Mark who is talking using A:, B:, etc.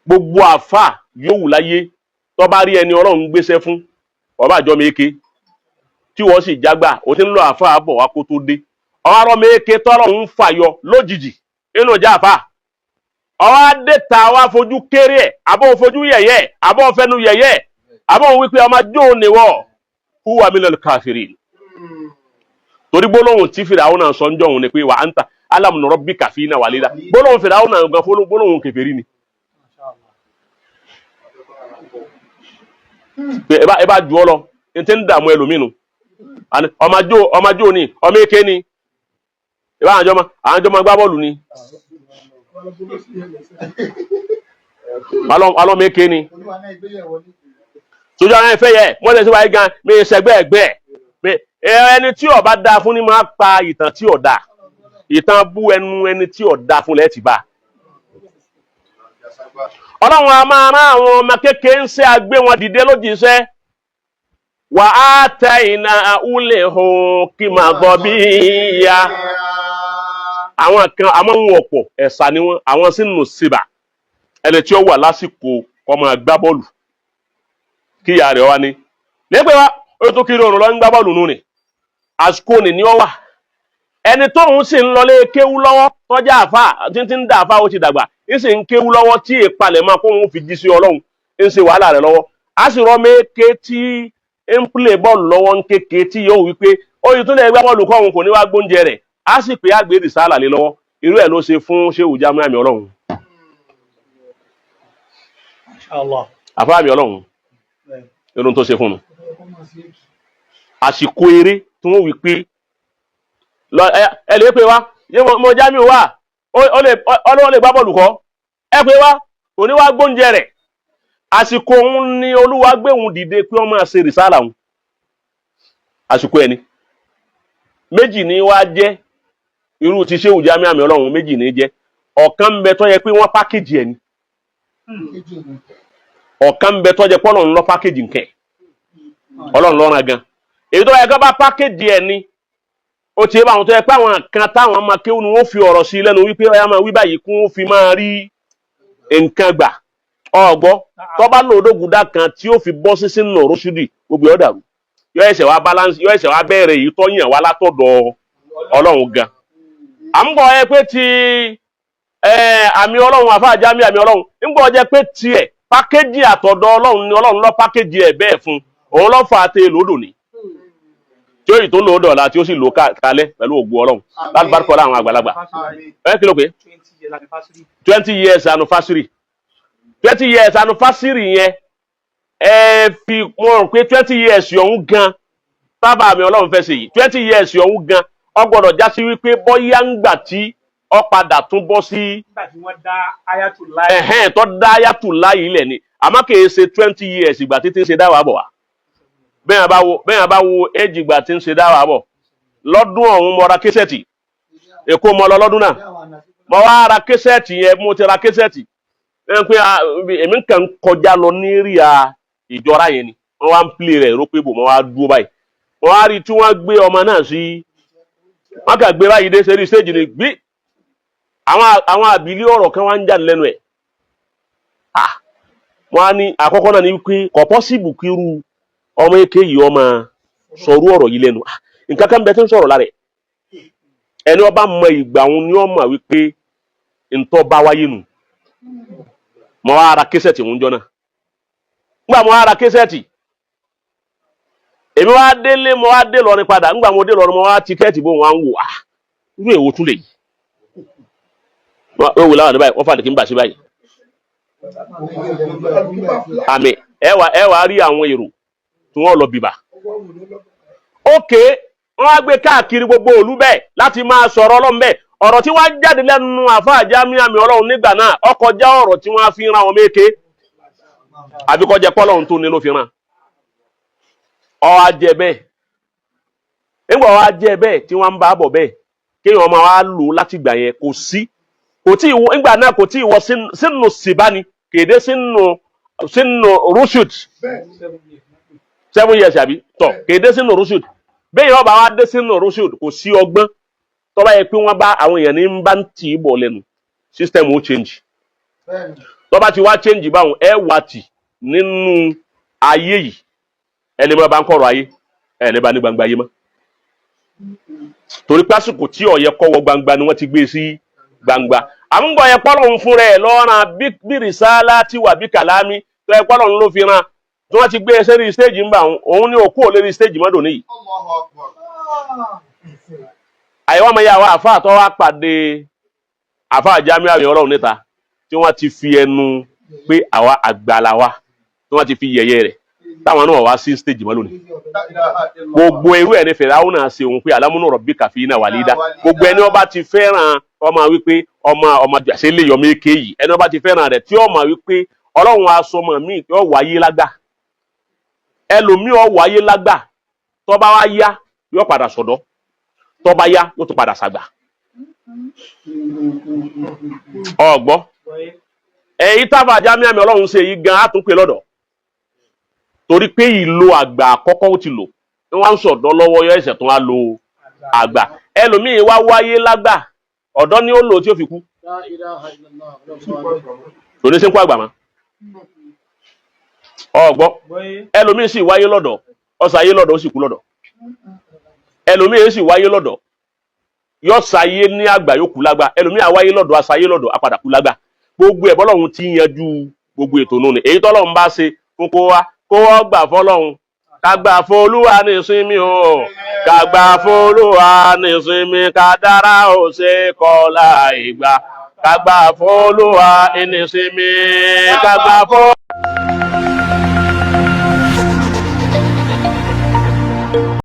A: gbogbo àfà yóò wù láyé tó bá rí ẹni Ọlọ́run gbéṣẹ́ fún ọba àjọ méke tí wọ́n sì jágbà ó ti ń lọ àfà bọ̀ wá kó tó dé ọ̀rọ̀ méke tọ́lọ́run ń fàyọ lójijì inú ìjà àfà ọwọ́ adéta wa fojú kéré ẹ̀ àbọ̀ fojú yẹ̀yẹ́ àbọ̀ fẹnu yẹ̀yẹ́ àbọ̀ wípé ọmọ jó níwọ̀ huwa minal kafirin torí gbólóhùn tí Fíráúnà náà sọ ń jọ̀hún ni pé wa anta alam nurabbika fina walida gbólóhùn Fíráúnà náà gan fún gbólóhùn kèfèrí ni. ẹ bá ju ọ lọ n ti ń dààmú ẹlòmínú ọmọ jó ni ọmọ èké ni ìbá àwọn àjọmọ gbá bọ́ọ̀lù ni alọ́mọ èké ni sójú àwọn ẹ̀fẹ́ yẹ wọ́n lè ṣe wáyé gan mi ṣẹgbẹ́ ẹgbẹ́ ẹni tí ó bá dáa fún ni máa pa ìtàn tí ó dáa ìtàn bú ẹni tí ó dáa fún lẹ́ẹ̀tì bá. Ọlọ́run a máa rán àwọn ọmọ kékeré ń ṣe àgbé wọn dìde lójíṣẹ́ wà á tẹ ìnà ulẹ̀ hàn kí máa gbọ́ bí ya àwọn kan àmọ́ ń wọ̀pọ̀ ẹ̀sà ni wọ́n àwọn sínú síbà ẹni tí ó wà lásìkò ọmọ gbá bọ́ọ̀lù kí ìyá rẹ̀ wá ní lẹ́gbẹ̀ẹ́ wa ó tó kiri òrùn lọ ń gbá bọ́ọ̀lù nù ni àsìkò ni ó wà ẹni tóun sì ń lọlé kéwú lọ́wọ́ tọ́jà àfà títí ń dà àfà ó ti dàgbà ń sì ń kéwú lọ́wọ́ tí ìpalẹ̀ máa kó òun fi jí sí Ọlọ́run ń ṣe wàhálà rẹ̀ lọ́wọ́ á sì rọ́ méke tí ń play bọ́ọ̀lù lọ́wọ́ ń kéke tí yóò wí pé oyin tó lè gbá bọ́ọ̀lù kọ́ òun kò ní wá gbóúnjẹ rẹ̀ á sì pé àgbè rìsálà lé lọ́wọ́ irú ẹ̀ ló ṣe fún Ṣéhù Jamiu àmì Ọlọ́run àfà àmì Ọlọ́run irun tó ṣe fún un àsìkò eré tí wọ́n wí pé ẹ lè pè wá yé mo Jamiu wá Ọlọ́run lè gbá bọ́ọ̀lù kọ́ ẹ pé wá kò ní wá gbóúnjẹ rẹ̀ àsìkò òun ni Olúwa gbé òun dìde pé wọ́n máa ṣe rìsálà òun àsìkò ẹni méjì ní wá jẹ́ irú ti Ṣéhù Jamiu àmì Ọlọ́run méjì ní jẹ́ ọ̀kan ń bẹ tó yẹ pé wọ́n pákéjì ẹni ọ̀kan ń bẹ tó yẹ pé Ọlọ́run lọ pákéjì nkẹ́ Ọlọ́run lọ́ràn gan èyí tó yẹ kó bá pákéjì ẹni ó ti bá àwọn tó yẹ pé àwọn kan táwọn máa kéwù ni wọ́n fi ọ̀rọ̀ sí lẹ́nu wípé ọ̀yá máa wí báyìí kún ó fi máa rí nǹkan gbà ọ̀gbọ́ tó bá lòdògùdá kan tí ó fi bọ́ sí sínú rọ́ṣídì gbogbo ọ̀ dàrú yọ ẹsẹ̀ wá balance yọ ẹsẹ̀ wá bẹ̀rẹ̀ èyí tó yàn wá látọ̀dọ̀ Ọlọ́run gan à ń bọ̀ ẹ pé ti àmì Ọlọ́run àfáà Jamiu àmì Ọlọ́run ń bọ̀ jẹ́ pé tiẹ̀ pákéjì àtọ̀dọ̀ Ọlọ́run ni Ọlọ́run lọ pákéjì ẹ̀ bẹ́ẹ̀ fún òun lọ́ fà á tẹ lódò ni tí ó yìí tó lòó dọ̀la tí ó sì lò kalẹ̀ pẹ̀lú ògùn Ọlọ́run láti bá kọ́lá àwọn àgbàlagbà ẹ kí ló pé 20 years anniversary 20 years anniversary yẹn ẹ fi wọn rò pé 20 years ọ̀hún gan sábà àmì Ọlọ́run fẹ́ ṣe yìí 20 years ọ̀hún gan ó gbọ́dọ̀ já sí wípé bóyá ń gbà tí ó padà tún bọ́ sí
B: nígbà tí wọ́n dá Ayatollah
A: tó dá Ayatollah yìí lẹ̀ ni àmọ́ kì í ṣe 20 years ìgbà títí ń ṣe dáwà bọ̀ wá bẹ́ẹ̀ bá wo éjì ìgbà tí ń ṣe dáwà bọ̀ lọ́dún ọ̀hún mo ra késẹ̀tì Èkó mo lọ lọ́dún náà mo wá ra késẹ̀tì yẹn mo ti ra késẹ̀tì ẹ̀ pé èmi kàn kọjá lọ ní ríà ìjọra yẹn ni wọ́n wá ń pìlẹ̀ rẹ̀ rópé bò mo wá dúró báyìí wọ́n wá rí tí wọ́n gbé ọmọ náà sí wọ́n kà gbé báyìí dé sẹ́rí stéèjì ni gbí àwọn àbílí ọ̀rọ̀ kan wá ń jáde lẹ́nu ẹ̀ wọ́n á ní àkọ́kọ́ náà ní wípé kò pọ́síbù kírú ọmọ èké yìí ọmọ sọ̀rọ̀ ọ̀rọ̀ yìí lẹ́nu nǹkan kan bẹ tí ń sọ̀rọ̀ lára ẹ̀ ẹni ọba mọ ìgbà òun ni wọ́n mọ̀ wípé ntọ́ bá wáyé nù mọ́ wá ara késẹ̀tì ń jọ náà nígbà mọ́ wá ara késẹ̀tì èmi wá délé mọ́ wá dé lọ́rin padà nígbà mo dé lọ́rin mọ́ wá tíkẹ́ẹ̀tì bó wọn wò irú èwo tún lè yìí wọ́n wò láwọn ní báyìí wọ́n fàdé kí n bà sí báyìí àmì ẹ wá rí àwọn èrò tí wọ́n lọ bìbà ókè wọ́n á gbé káàkiri gbogbo òlú bẹ́ẹ̀ láti máa sọ̀rọ̀ Ọlọ́run bẹ́ẹ̀ ọ̀rọ̀ tí wọ́n jáde lẹ́nu àfáà Jamiu àmì Ọlọ́run nígbà náà ó kọjá ọ̀rọ̀ tí wọ́n fi ran àwọn méke àbí kọjá pọ́lọ́run tó ní ló fi ran ó wá jẹ́ bẹ́ẹ̀ nígbà wá jẹ́ bẹ́ẹ̀ tí wọ́n ń bá bọ̀ bẹ́ẹ̀ kéèyàn máa wá lò láti gbà yẹn kò tí ìwọ nígbà náà kò tí ìwọ sínú sibani kéde sínú rushud 7 years àbí tọ̀ kéde sínú rushud bẹ́ẹ̀ yọba wá dé sínú rushud kò sí ọgbọ́n tó bá yẹ pé wọ́n bá àwọn èèyàn ní bá ń tì í bọ̀ lẹ́nu system ó change tó bá ti wá change báwọn ẹ wà tì nínú ayé yìí ẹ lè máa bá ń kọ̀rọ̀ ayé ẹ lè bá ní gbangba ayé mọ́ torí pásìkò tí ó yẹ kó wọ gbangba ni wọ́n ti gbé sí gbangba àmúgbọ̀ yẹ pọ́lọ́hún fún rẹ̀ lọ́ràn bí rìsálà tí wà bí kàlámì tó yẹ pọ́lọ́hún ló fi ran tí wọ́n ti gbé ẹsẹ̀ rí stéèjì ń bà òun ní òkú ò lè rí stéèjì mọ́dọ̀ níyì. àyẹ̀wò ọmọ yà wá àfa àtọ́ wá pàdé àfa àjámíà àwìn ọlọ́run níta tí wọ́n ti fi ẹnu pé àwa àgbàlá wa tí wọ́n ti fi yẹ̀yẹ́ rẹ̀ táwọn náà wá sí stéèjì mọ́ lónìí. gbogbo irú ẹ̀ ní Fìráúnà náà ṣe òun pé alámúnú rabbika fīnā walīdā gbogbo ẹni ọba ti fẹ́ràn ọmọ wípé ọmọ àṣẹ lè yọmọ èké yìí ẹni ọba ti fẹ́ràn rẹ̀ tí ọmọ wípé ọlọ́run asọmọ míì yóò wáyé lágbà ẹlòmíì ó wáyé lágbà tó bá wá yá yóò padà sọ̀dọ̀ tó bá yá yóò tún padà sàgbà. ọgbọ́ èyí tábà Àjámíà mi ọlọ́run ṣe yìí gan àtúnpè lọ́dọ̀ torí pé ìlò àgbà àkọ́kọ́ ó ti lò wọ́n ń sọ̀dọ̀ lọ́wọ́ yọ ẹ̀sẹ̀ tó wá lo àgbà ẹlòmíì wá wáyé lágbà ọ̀dọ́ ni ó lò tí ó fi kú kò ní sí ń kó àgbà mọ́ ọgbọ́ ẹlòmíì sì wáyé lọ́dọ̀ ọ̀sàyé lọ́dọ̀ ó sì kú lọ́dọ̀ ẹlòmíì sì wáyé lọ́dọ̀ yóò ṣàyé ní àgbà yóò kú lágbà ẹlòmíì àwáyé lọ́dọ̀ àṣàyé lọ́dọ̀ àpàdà kú lágbà gbogbo ẹ̀ bọ́lọ́run ti yanjú gbogbo ètò nù ni èyí tọ́lọ́run bá ṣe fún kó wá gbà fọ́lọ́run ká gbà f'Olúwa nísinmi o ká gbà f'Olúwa nísinmi ká dára ó ṣe kọ́ láì gbà ká gbà f'Olúwa nísinmi ká gbà f'Olúwa.